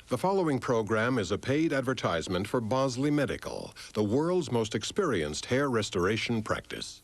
The following program is a paid advertisement for Bosley Medical, the world's most experienced hair restoration practice.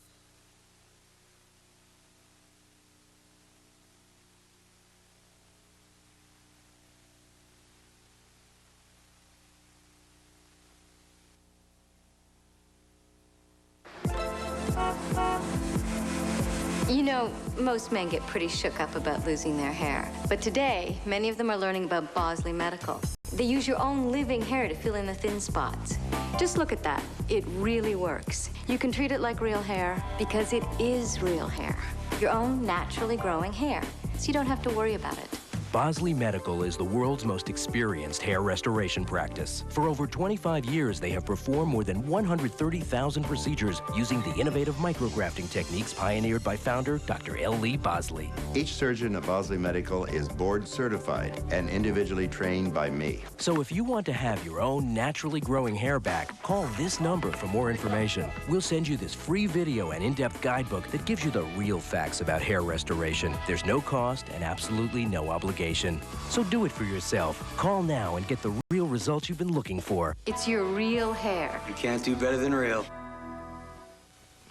You know, most men get pretty shook up about losing their hair. But today, many of them are learning about Bosley Medical. They use your own living hair to fill in the thin spots. Just look at that. It really works. You can treat it like real hair because it is real hair. Your own naturally growing hair, so you don't have to worry about it. Bosley Medical is the world's most experienced hair restoration practice. For over 25 years, they have performed more than 130,000 procedures using the innovative micrografting techniques pioneered by founder Dr. L. Lee Bosley. Each surgeon at Bosley Medical is board certified and individually trained by me. So if you want to have your own naturally growing hair back, call this number for more information. We'll send you this free video and in-depth guidebook that gives you the real facts about hair restoration. There's no cost and absolutely no obligation. So do it for yourself. Call now and get the real results you've been looking for. It's your real hair. You can't do better than real.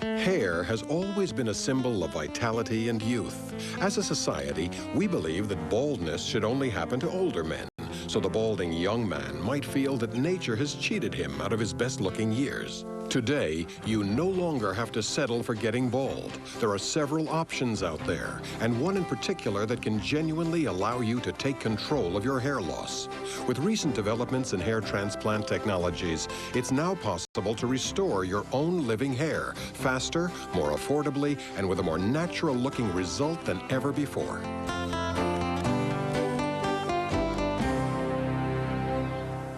Hair has always been a symbol of vitality and youth. As a society, we believe that baldness should only happen to older men, so the balding young man might feel that nature has cheated him out of his best-looking years. Today, you no longer have to settle for getting bald. There are several options out there, and one in particular that can genuinely allow you to take control of your hair loss. With recent developments in hair transplant technologies, it's now possible to restore your own living hair faster, more affordably, and with a more natural-looking result than ever before.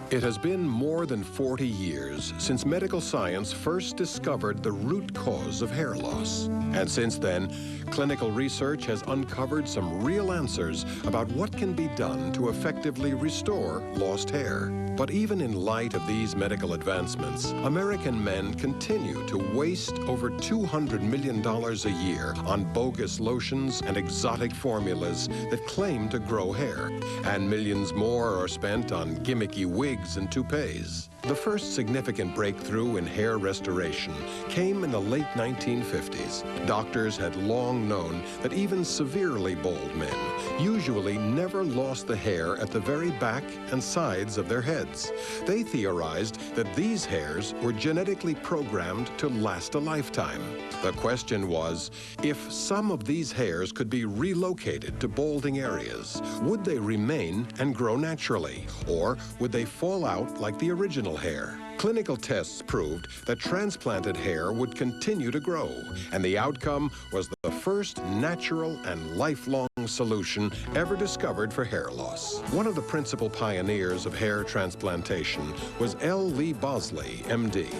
It has been more than 40 years since medical science first discovered the root cause of hair loss. And since then, clinical research has uncovered some real answers about what can be done to effectively restore lost hair. But even in light of these medical advancements, American men continue to waste over $200 million a year on bogus lotions and exotic formulas that claim to grow hair. And millions more are spent on gimmicky wigs and toupees. The first significant breakthrough in hair restoration came in the late 1950s. Doctors had long known that even severely bald men usually never lost the hair at the very back and sides of their heads. They theorized that these hairs were genetically programmed to last a lifetime. The question was, if some of these hairs could be relocated to balding areas, would they remain and grow naturally, or would they fall out like the original hair? Clinical tests proved that transplanted hair would continue to grow, and the outcome was the first natural and lifelong solution ever discovered for hair loss. One of the principal pioneers of hair transplantation was L. Lee Bosley, MD,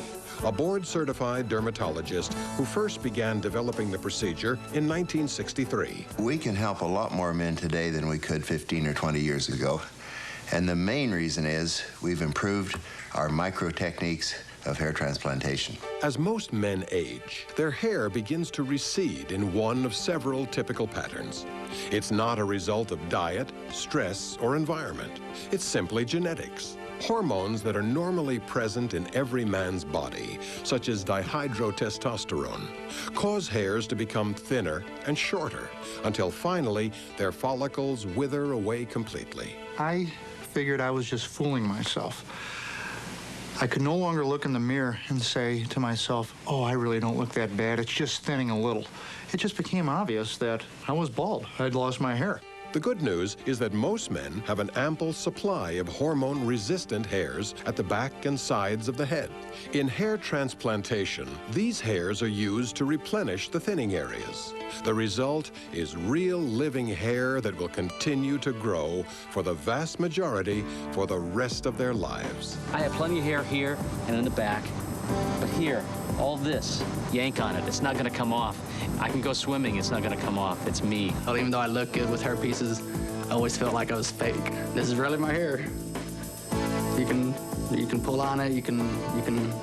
a board-certified dermatologist who first began developing the procedure in 1963. We can help a lot more men today than we could 15 or 20 years ago. And the main reason is we've improved our micro techniques of hair transplantation. As most men age, their hair begins to recede in one of several typical patterns. It's not a result of diet, stress, or environment. It's simply genetics. Hormones that are normally present in every man's body, such as dihydrotestosterone, cause hairs to become thinner and shorter until finally their follicles wither away completely. I figured I was just fooling myself. I could no longer look in the mirror and say to myself, oh, I really don't look that bad. It's just thinning a little. It just became obvious that I was bald. I'd lost my hair. The good news is that most men have an ample supply of hormone-resistant hairs at the back and sides of the head. In hair transplantation, these hairs are used to replenish the thinning areas. The result is real living hair that will continue to grow for the vast majority for the rest of their lives. I have plenty of hair here and in the back, but here, all this, yank on it, it's not gonna come off. I can go swimming, it's not gonna come off. It's me. Well, even though I look good with hair pieces, I always felt like I was fake. This is really my hair. You can pull on it, you can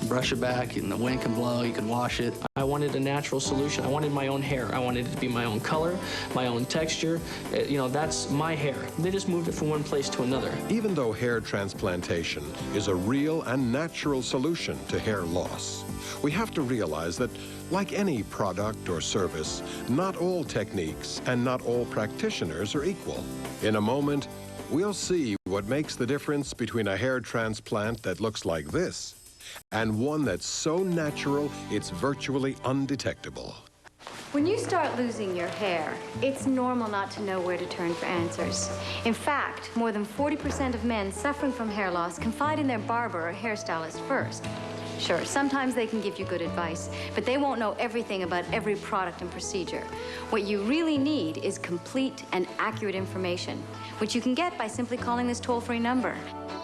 brush it back, and the wind can blow, you can wash it. I wanted a natural solution. I wanted my own hair. I wanted it to be my own color, my own texture. You know, that's my hair. They just moved it from one place to another. Even though hair transplantation is a real and natural solution to hair loss, we have to realize that, like any product or service, not all techniques and not all practitioners are equal. In a moment, we'll see what makes the difference between a hair transplant that looks like this and one that's so natural it's virtually undetectable. When you start losing your hair, it's normal not to know where to turn for answers. In fact, more than 40% of men suffering from hair loss confide in their barber or hairstylist first. Sure, sometimes they can give you good advice, but they won't know everything about every product and procedure. What you really need is complete and accurate information, which you can get by simply calling this toll-free number.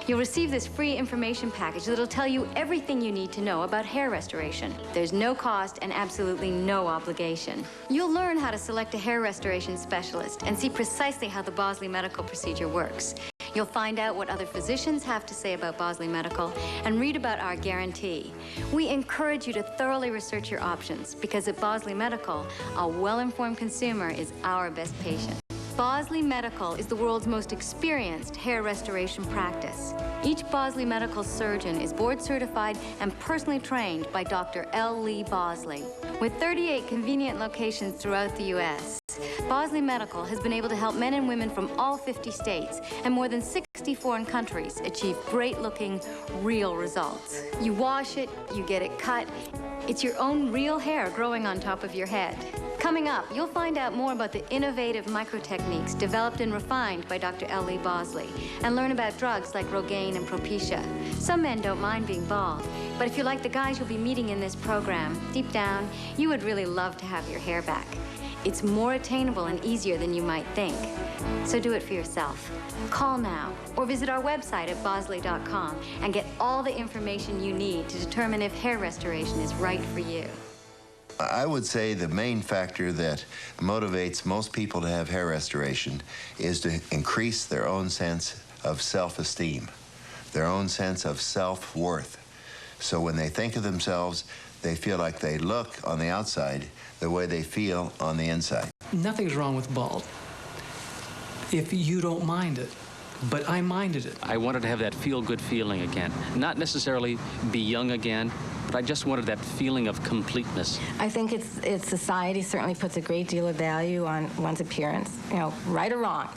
You'll receive this free information package that'll tell you everything you need to know about hair restoration. There's no cost and absolutely no obligation. You'll learn how to select a hair restoration specialist and see precisely how the Bosley medical procedure works. You'll find out what other physicians have to say about Bosley Medical and read about our guarantee. We encourage you to thoroughly research your options because at Bosley Medical, a well-informed consumer is our best patient. Bosley Medical is the world's most experienced hair restoration practice. Each Bosley Medical surgeon is board certified and personally trained by Dr. L. Lee Bosley. With 38 convenient locations throughout the U.S., Bosley Medical has been able to help men and women from all 50 states and more than 60 foreign countries achieve great-looking, real results. You wash it, you get it cut. It's your own real hair growing on top of your head. Coming up, you'll find out more about the innovative micro-techniques developed and refined by Dr. L. Lee Bosley and learn about drugs like Rogaine and Propecia. Some men don't mind being bald, but if you're like the guys you'll be meeting in this program, deep down, you would really love to have your hair back. It's more attainable and easier than you might think. So do it for yourself. Call now or visit our website at bosley.com and get all the information you need to determine if hair restoration is right for you. I would say the main factor that motivates most people to have hair restoration is to increase their own sense of self-esteem, their own sense of self-worth. So when they think of themselves, they feel like they look on the outside the way they feel on the inside. Nothing's wrong with bald if you don't mind it. But I minded it. I wanted to have that feel-good feeling again. Not necessarily be young again, but I just wanted that feeling of completeness. I think it's society certainly puts a great deal of value on one's appearance, you know, right or wrong.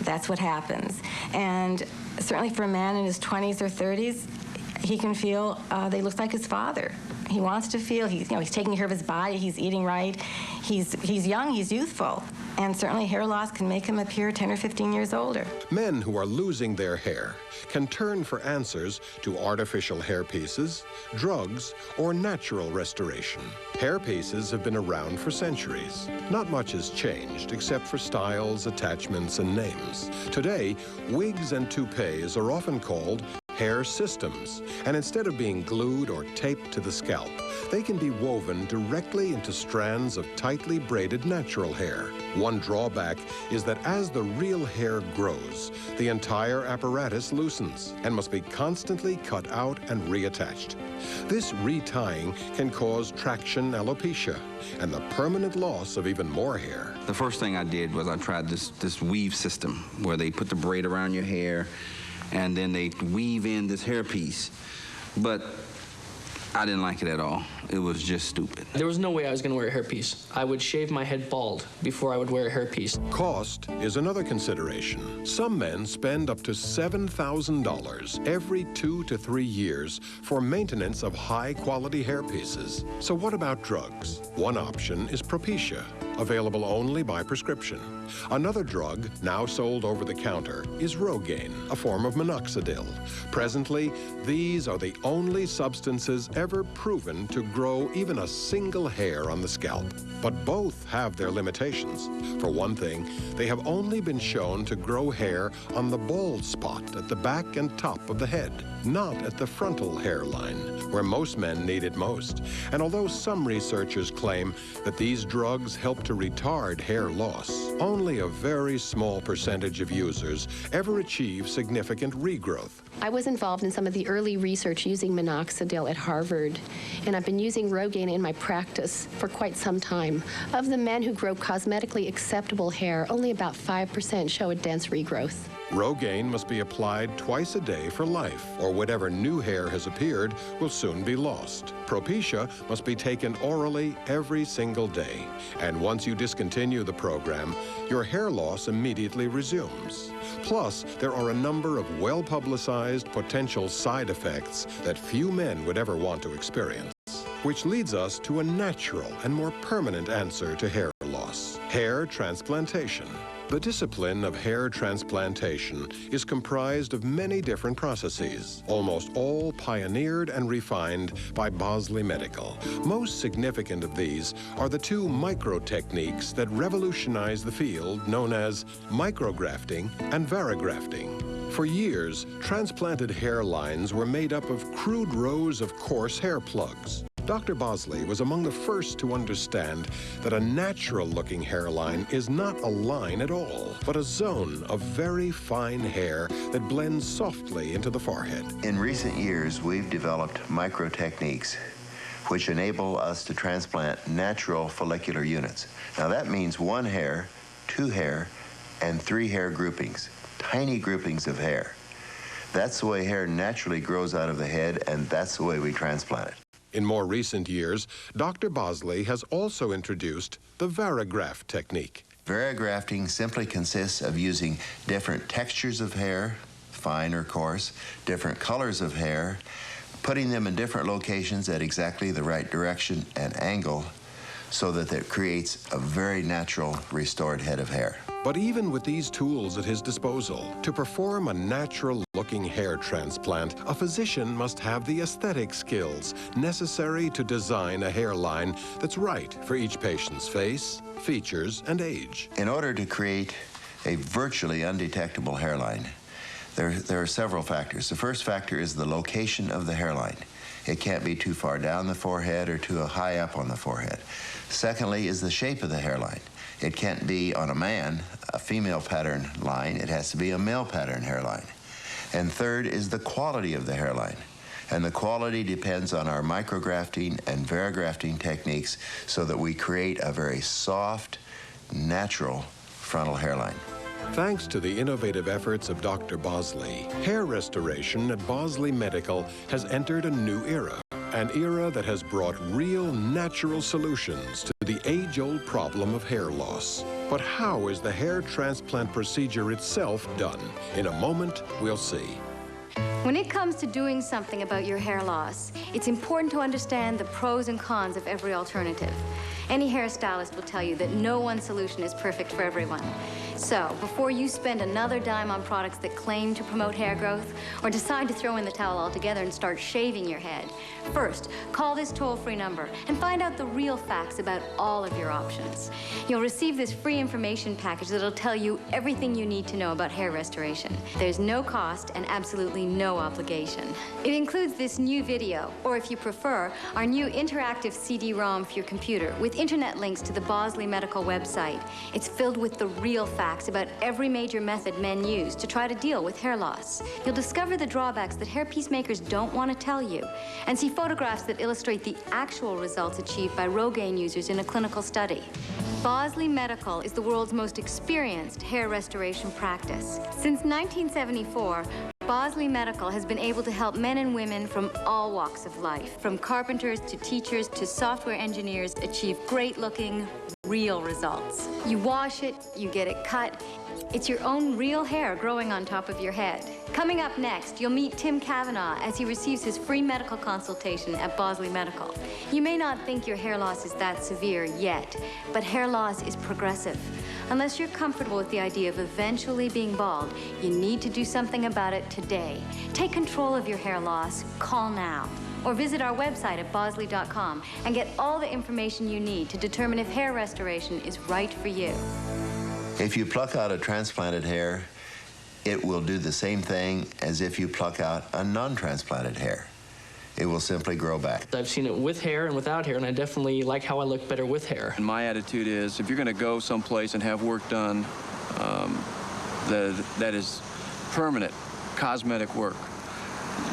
That's what happens. And certainly for a man in his 20s or 30s, he can feel they look like his father. He wants to feel he's taking care of his body, he's eating right, he's young, he's youthful. And certainly hair loss can make him appear 10 or 15 years older. Men who are losing their hair can turn for answers to artificial hair pieces, drugs, or natural restoration. Hair pieces have been around for centuries. Not much has changed except for styles, attachments, and names. Today, wigs and toupees are often called hair systems, and instead of being glued or taped to the scalp, they can be woven directly into strands of tightly braided natural hair. One drawback is that as the real hair grows, the entire apparatus loosens and must be constantly cut out and reattached. This retying can cause traction alopecia and the permanent loss of even more hair. The first thing I did was I tried this weave system where they put the braid around your hair and then they weave in this hairpiece. But I didn't like it at all. It was just stupid. There was no way I was going to wear a hairpiece. I would shave my head bald before I would wear a hairpiece. Cost is another consideration. Some men spend up to $7,000 every 2 to 3 years for maintenance of high-quality hairpieces. So what about drugs? One option is Propecia, available only by prescription. Another drug, now sold over the counter, is Rogaine, a form of minoxidil. Presently, these are the only substances ever proven to grow even a single hair on the scalp. But both have their limitations. For one thing, they have only been shown to grow hair on the bald spot at the back and top of the head, not at the frontal hairline, where most men need it most. And although some researchers claim that these drugs help to retard hair loss, only a very small percentage of users ever achieve significant regrowth. I was involved in some of the early research using minoxidil at Harvard, and I've been using Rogaine in my practice for quite some time. Of the men who grow cosmetically acceptable hair, only about 5% show a dense regrowth. Rogaine must be applied twice a day for life, or whatever new hair has appeared will soon be lost. Propecia must be taken orally every single day, and once you discontinue the program, your hair loss immediately resumes. Plus, there are a number of well-publicized potential side effects that few men would ever want to experience, which leads us to a natural and more permanent answer to hair loss: hair transplantation. The discipline of hair transplantation is comprised of many different processes, almost all pioneered and refined by Bosley Medical. Most significant of these are the two micro techniques that revolutionize the field, known as micrografting and varografting. For years, transplanted hairlines were made up of crude rows of coarse hair plugs. Dr. Bosley was among the first to understand that a natural-looking hairline is not a line at all, but a zone of very fine hair that blends softly into the forehead. In recent years, we've developed micro techniques which enable us to transplant natural follicular units. Now that means 1 hair, 2 hair, and 3 hair groupings, tiny groupings of hair. That's the way hair naturally grows out of the head, and that's the way we transplant it. In more recent years, Dr. Bosley has also introduced the varigraft technique. Varigrafting simply consists of using different textures of hair, fine or coarse, different colors of hair, putting them in different locations at exactly the right direction and angle so that it creates a very natural restored head of hair. But even with these tools at his disposal, to perform a natural-looking hair transplant, a physician must have the aesthetic skills necessary to design a hairline that's right for each patient's face, features, and age. In order to create a virtually undetectable hairline, there are several factors. The first factor is the location of the hairline. It can't be too far down the forehead or too high up on the forehead. Secondly is the shape of the hairline. It can't be on a man, a female pattern line. It has to be a male pattern hairline. And third is the quality of the hairline. And the quality depends on our micrografting and varigrafting techniques so that we create a very soft, natural frontal hairline. Thanks to the innovative efforts of Dr. Bosley, hair restoration at Bosley Medical has entered a new era. An era that has brought real natural solutions to the age-old problem of hair loss. But how is the hair transplant procedure itself done? In a moment, we'll see. When it comes to doing something about your hair loss, it's important to understand the pros and cons of every alternative. Any hairstylist will tell you that no one solution is perfect for everyone. So, before you spend another dime on products that claim to promote hair growth, or decide to throw in the towel altogether and start shaving your head, first, call this toll-free number and find out the real facts about all of your options. You'll receive this free information package that'll tell you everything you need to know about hair restoration. There's no cost and absolutely no obligation. It includes this new video, or if you prefer, our new interactive CD-ROM for your computer with internet links to the Bosley Medical website. It's filled with the real facts about every major method men use to try to deal with hair loss. You'll discover the drawbacks that hairpiece makers don't want to tell you, and see photographs that illustrate the actual results achieved by Rogaine users in a clinical study. Bosley Medical is the world's most experienced hair restoration practice. Since 1974, Bosley Medical has been able to help men and women from all walks of life, from carpenters to teachers to software engineers, achieve great-looking, real results. You wash it, you get it cut. It's your own real hair growing on top of your head. Coming up next, you'll meet Tim Cavanaugh as he receives his free medical consultation at Bosley Medical. You may not think your hair loss is that severe yet, but hair loss is progressive. Unless you're comfortable with the idea of eventually being bald, you need to do something about it today. Take control of your hair loss. Call now. Or visit our website at bosley.com and get all the information you need to determine if hair restoration is right for you. If you pluck out a transplanted hair, it will do the same thing as if you pluck out a non-transplanted hair. it will simply grow back. I've seen it with hair and without hair, and I definitely like how I look better with hair. And my attitude is, if you're going to go someplace and have work done that is permanent, cosmetic work,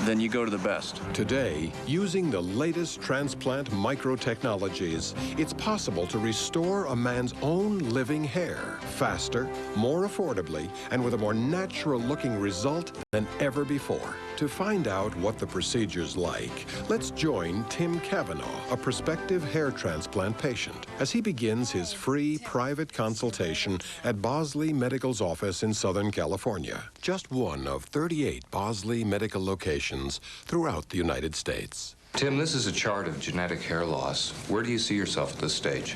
then you go to the best. Today, using the latest transplant microtechnologies, it's possible to restore a man's own living hair faster, more affordably, and with a more natural-looking result than ever before. To find out what the procedure's like, let's join Tim Cavanaugh, a prospective hair transplant patient, as he begins his free private consultation at Bosley Medical's office in Southern California, just one of 38 Bosley medical locations throughout the United States. Tim, this is a chart of genetic hair loss. Where do you see yourself at this stage?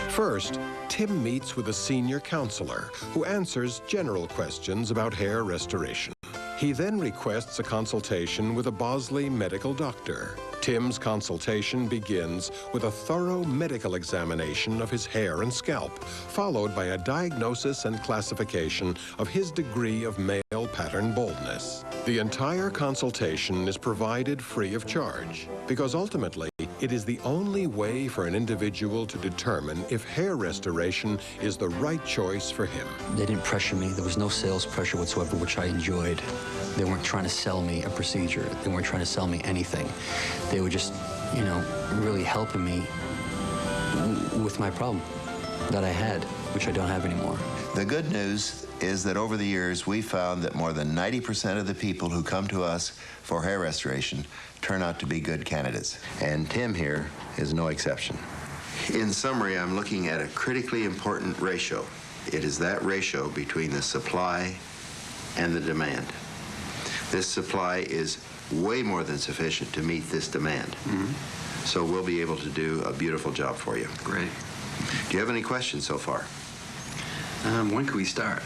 First, Tim meets with a senior counselor who answers general questions about hair restoration. He then requests a consultation with a Bosley medical doctor. Tim's consultation begins with a thorough medical examination of his hair and scalp, followed by a diagnosis and classification of his degree of male pattern baldness. The entire consultation is provided free of charge, because ultimately, it is the only way for an individual to determine if hair restoration is the right choice for him. They didn't pressure me. There was no sales pressure whatsoever, which I enjoyed. They weren't trying to sell me a procedure. They weren't trying to sell me anything. They were just, you know, really helping me with my problem that I had, which I don't have anymore. The good news is that over the years, we found that more than 90% of the people who come to us for hair restoration turn out to be good candidates. And Tim here is no exception. In summary, I'm looking at a critically important ratio. It is that ratio between the supply and the demand. This supply is way more than sufficient to meet this demand. So we'll be able to do a beautiful job for you. Great. Do you have any questions so far? When can we start?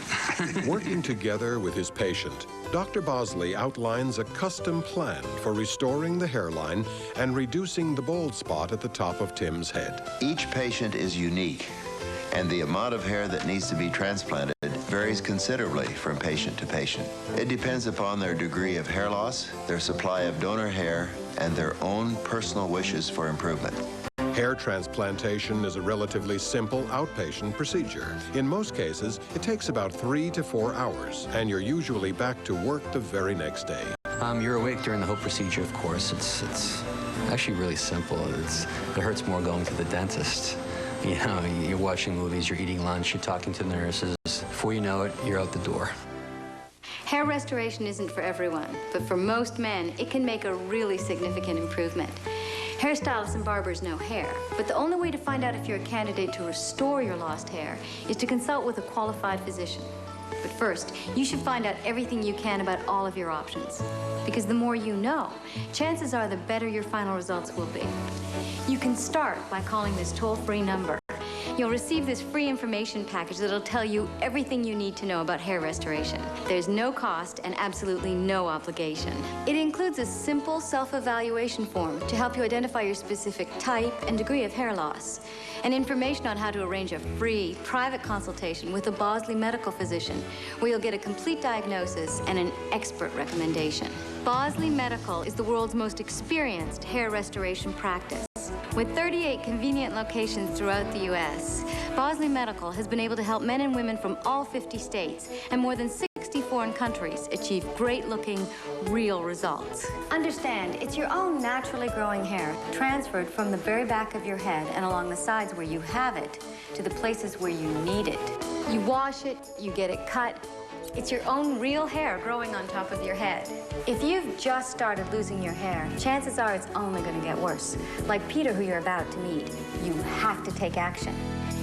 Working together with his patient, Dr. Bosley outlines a custom plan for restoring the hairline and reducing the bald spot at the top of Tim's head. Each patient is unique, and the amount of hair that needs to be transplanted varies considerably from patient to patient. It depends upon their degree of hair loss, their supply of donor hair, and their own personal wishes for improvement. Hair transplantation is a relatively simple outpatient procedure. In most cases, it takes about 3 to 4 hours, and you're usually back to work the very next day. You're awake during the whole procedure, of course. It's actually really simple. It hurts more going to the dentist. You know, you're watching movies, you're eating lunch, you're talking to the nurses. Before you know it, you're out the door. Hair restoration isn't for everyone, but for most men, it can make a really significant improvement. Hairstylists and barbers know hair, but the only way to find out if you're a candidate to restore your lost hair is to consult with a qualified physician. But first, you should find out everything you can about all of your options. Because the more you know, chances are the better your final results will be. You can start by calling this toll-free number. You'll receive this free information package that'll tell you everything you need to know about hair restoration. There's no cost and absolutely no obligation. It includes a simple self-evaluation form to help you identify your specific type and degree of hair loss, and information on how to arrange a free, private consultation with a Bosley medical physician, where you'll get a complete diagnosis and an expert recommendation. Bosley Medical is the world's most experienced hair restoration practice. With 38 convenient locations throughout the U.S., Bosley Medical has been able to help men and women from all 50 states and more than 60 foreign countries achieve great-looking, real results. Understand, it's your own naturally growing hair transferred from the very back of your head and along the sides where you have it to the places where you need it. You wash it, you get it cut. It's your own real hair growing on top of your head. If you've just started losing your hair, chances are it's only going to get worse. Like Peter, who you're about to meet, you have to take action.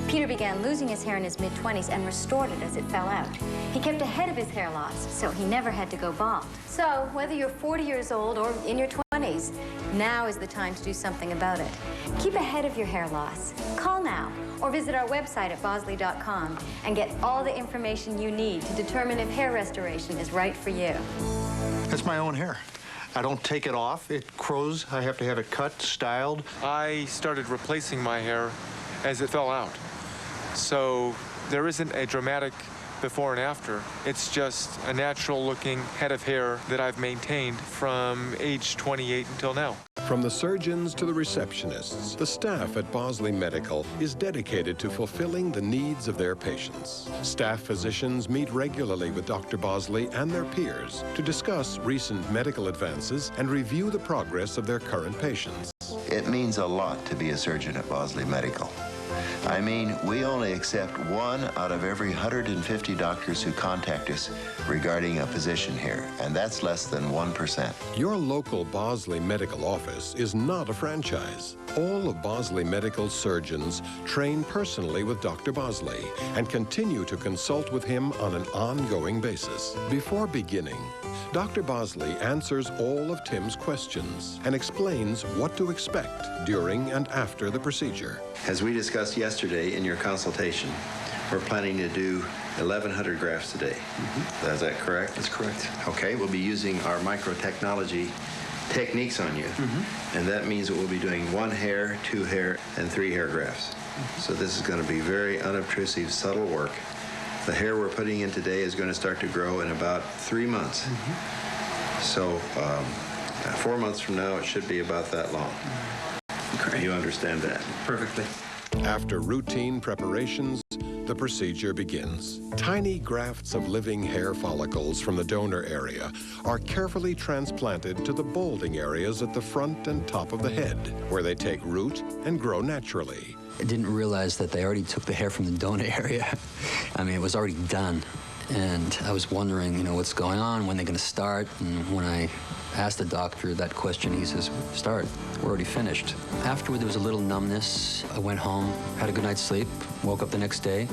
Peter began losing his hair in his mid-20s and restored it as it fell out. He kept ahead of his hair loss, so he never had to go bald. So, whether you're 40 years old or in your 20s, now is the time to do something about it. Keep ahead of your hair loss. Call now or visit our website at bosley.com and get all the information you need to determine if hair restoration is right for you. It's my own hair. I don't take it off. It grows. I have to have it cut, styled. I started replacing my hair as it fell out. So there isn't a dramatic before and after. It's just a natural-looking head of hair that I've maintained from age 28 until now. From the surgeons to the receptionists, the staff at Bosley Medical is dedicated to fulfilling the needs of their patients. Staff physicians meet regularly with Dr. Bosley and their peers to discuss recent medical advances and review the progress of their current patients. It means a lot to be a surgeon at Bosley Medical. I mean, we only accept 1 out of every 150 doctors who contact us regarding a position here, and that's less than 1%. Your local Bosley Medical office is not a franchise. All of Bosley Medical surgeons train personally with Dr. Bosley and continue to consult with him on an ongoing basis. Before beginning, Dr. Bosley answers all of Tim's questions and explains what to expect during and after the procedure. As we discussed yesterday in your consultation, we're planning to do 1,100 grafts today. Is that correct? That's correct. Okay, we'll be using our microtechnology techniques on you. And that means that we'll be doing 1 hair, 2 hair, and 3 hair grafts. So this is going to be very unobtrusive, subtle work. The hair we're putting in today is going to start to grow in about 3 months. So 4 months from now, it should be about that long. Great. You understand that? Perfectly. After routine preparations, the procedure begins. Tiny grafts of living hair follicles from the donor area are carefully transplanted to the balding areas at the front and top of the head, where they take root and grow naturally. I didn't realize that they already took the hair from the donor area. I mean, it was already done. And I was wondering, you know, what's going on, when they're going to start. And when I asked the doctor that question, he says, start, we're already finished. Afterward, there was a little numbness. I went home, had a good night's sleep, woke up the next day,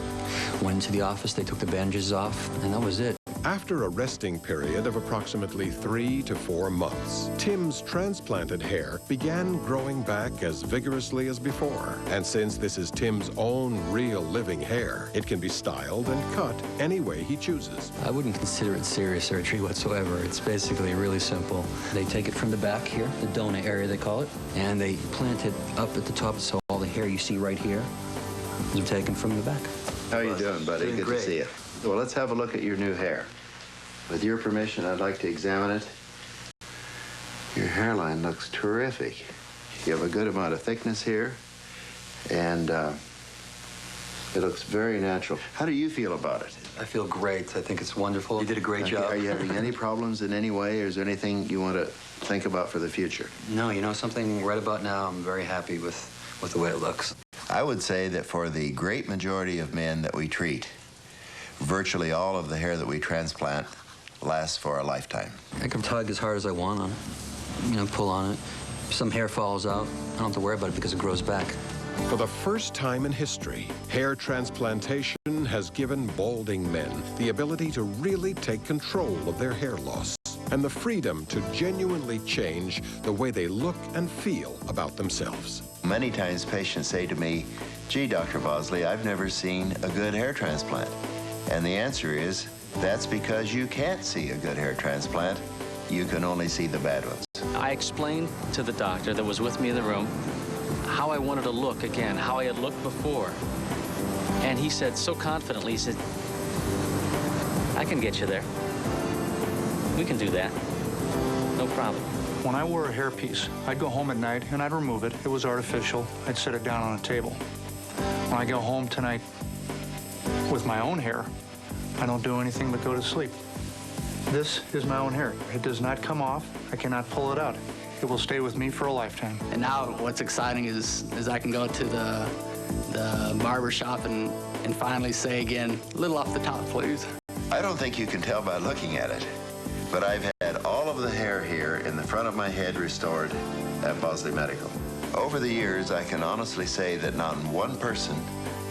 went into the office, they took the bandages off, and that was it. After a resting period of approximately 3 to 4 months, Tim's transplanted hair began growing back as vigorously as before. And since this is Tim's own real living hair, it can be styled and cut any way he chooses. I wouldn't consider it serious surgery whatsoever. It's basically really simple. They take it from the back here, the donor area they call it, and they plant it up at the top, so all the hair you see right here is taken from the back. How you doing, buddy? Doing Good great. to see you. Well, let's have a look at your new hair. With your permission, I'd like to examine it. Your hairline looks terrific. You have a good amount of thickness here, and it looks very natural. How do you feel about it? I feel great. I think it's wonderful. You did a great job. Are you having any problems in any way, or is there anything you want to think about for the future? No, you know something, right about now, I'm very happy with the way it looks. I would say that for the great majority of men that we treat, virtually all of the hair that we transplant lasts for a lifetime. I can tug as hard as I want on it, you know, pull on it. If some hair falls out, I don't have to worry about it because it grows back. For the first time in history, hair transplantation has given balding men the ability to really take control of their hair loss and the freedom to genuinely change the way they look and feel about themselves. Many times patients say to me, gee, Dr. Bosley, I've never seen a good hair transplant. And the answer is, that's because you can't see a good hair transplant. You can only see the bad ones. I explained to the doctor that was with me in the room how I wanted to look again, how I had looked before. And he said so confidently, he said, I can get you there. We can do that. No problem. When I wore a hairpiece, I'd go home at night and I'd remove it. It was artificial. I'd set it down on a table. When I go home tonight with my own hair, I don't do anything but go to sleep. This is my own hair. It does not come off. I cannot pull it out. It will stay with me for a lifetime. And now what's exciting is I can go to the barber shop and finally say again, a little off the top, please. I don't think you can tell by looking at it, but I've had all of the hair here in the front of my head restored at Bosley Medical. Over the years, I can honestly say that not one person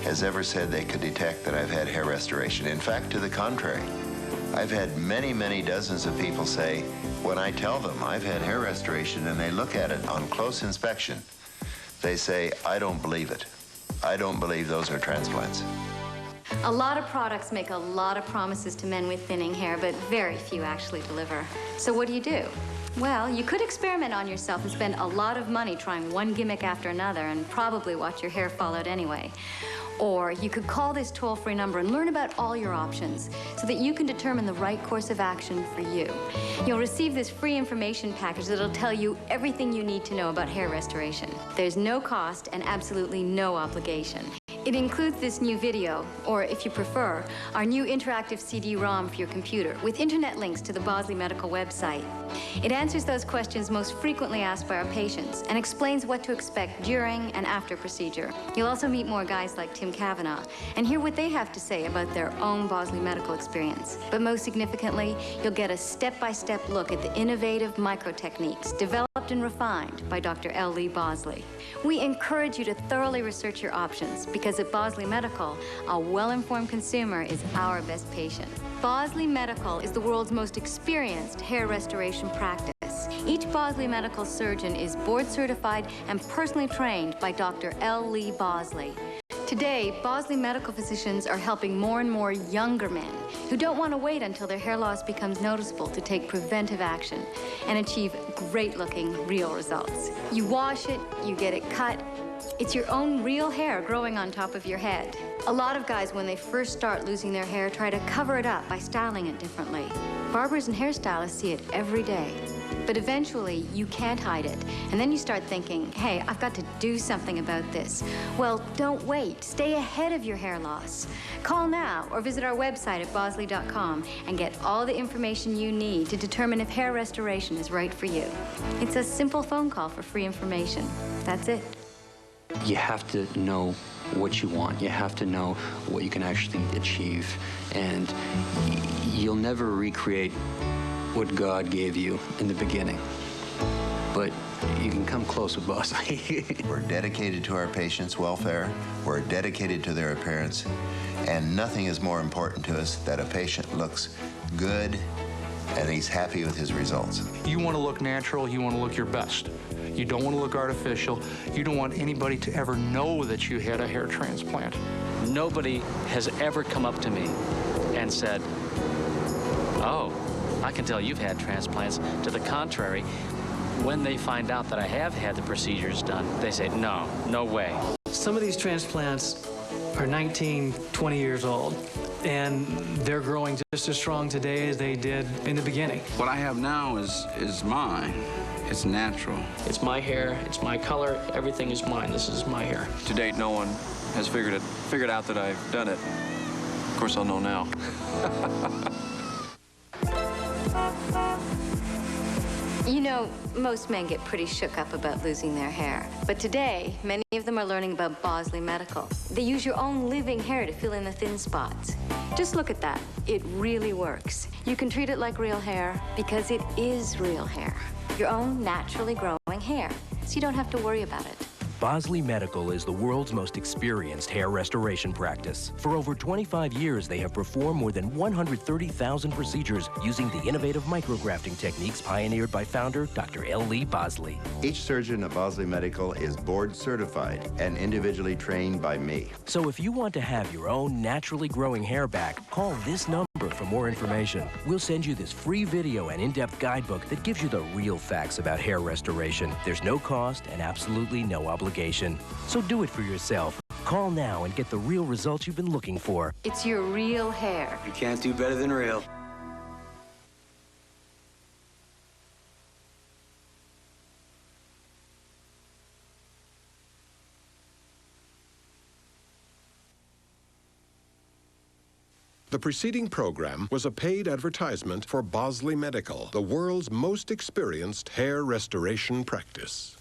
has ever said they could detect that I've had hair restoration. In fact, to the contrary, I've had many, many dozens of people say, when I tell them I've had hair restoration and they look at it on close inspection, they say, I don't believe it. I don't believe those are transplants. A lot of products make a lot of promises to men with thinning hair, but very few actually deliver. So what do? Well, you could experiment on yourself and spend a lot of money trying one gimmick after another and probably watch your hair fall out anyway. Or you could call this toll-free number and learn about all your options so that you can determine the right course of action for you. You'll receive this free information package that'll tell you everything you need to know about hair restoration. There's no cost and absolutely no obligation. It includes this new video, or if you prefer, our new interactive CD-ROM for your computer with internet links to the Bosley Medical website. It answers those questions most frequently asked by our patients and explains what to expect during and after procedure. You'll also meet more guys like Tim Cavanaugh and hear what they have to say about their own Bosley medical experience. But most significantly, you'll get a step-by-step look at the innovative micro techniques developed and refined by Dr. L. Lee Bosley. We encourage you to thoroughly research your options because at Bosley Medical, a well-informed consumer is our best patient. Bosley Medical is the world's most experienced hair restoration practice. Each Bosley Medical surgeon is board certified and personally trained by Dr. L. Lee Bosley. Today, Bosley medical physicians are helping more and more younger men who don't want to wait until their hair loss becomes noticeable to take preventive action and achieve great-looking, real results. You wash it, you get it cut. It's your own real hair growing on top of your head. A lot of guys, when they first start losing their hair, try to cover it up by styling it differently. Barbers and hairstylists see it every day. But eventually, you can't hide it. And then you start thinking, hey, I've got to do something about this. Well, don't wait. Stay ahead of your hair loss. Call now or visit our website at bosley.com and get all the information you need to determine if hair restoration is right for you. It's a simple phone call for free information. That's it. You have to know what you want. You have to know what you can actually achieve. And you'll never recreate what God gave you in the beginning. But you can come close with Bosley. We're dedicated to our patients' welfare. We're dedicated to their appearance. And nothing is more important to us that a patient looks good and he's happy with his results. You want to look natural, you want to look your best. You don't want to look artificial. You don't want anybody to ever know that you had a hair transplant. Nobody has ever come up to me and said, oh, I can tell you've had transplants. To the contrary, when they find out that I have had the procedures done, they say, no, no way. Some of these transplants are 19, 20 years old, and they're growing just as strong today as they did in the beginning. What I have now is mine. It's natural. It's my hair, it's my color, everything is mine. This is my hair. To date, no one has figured out that I've done it. Of course, I'll know now. You know, most men get pretty shook up about losing their hair. But today, many of them are learning about Bosley Medical. They use your own living hair to fill in the thin spots. Just look at that. It really works. You can treat it like real hair because it is real hair. Your own naturally growing hair, so you don't have to worry about it. Bosley Medical is the world's most experienced hair restoration practice. For over 25 years, they have performed more than 130,000 procedures using the innovative micrografting techniques pioneered by founder Dr. L. Lee Bosley. Each surgeon at Bosley Medical is board certified and individually trained by me. So if you want to have your own naturally growing hair back, call this number for more information. We'll send you this free video and in-depth guidebook that gives you the real facts about hair restoration. There's no cost and absolutely no obligation. So do it for yourself. Call now and get the real results you've been looking for. It's your real hair. You can't do better than real. The preceding program was a paid advertisement for Bosley Medical, the world's most experienced hair restoration practice.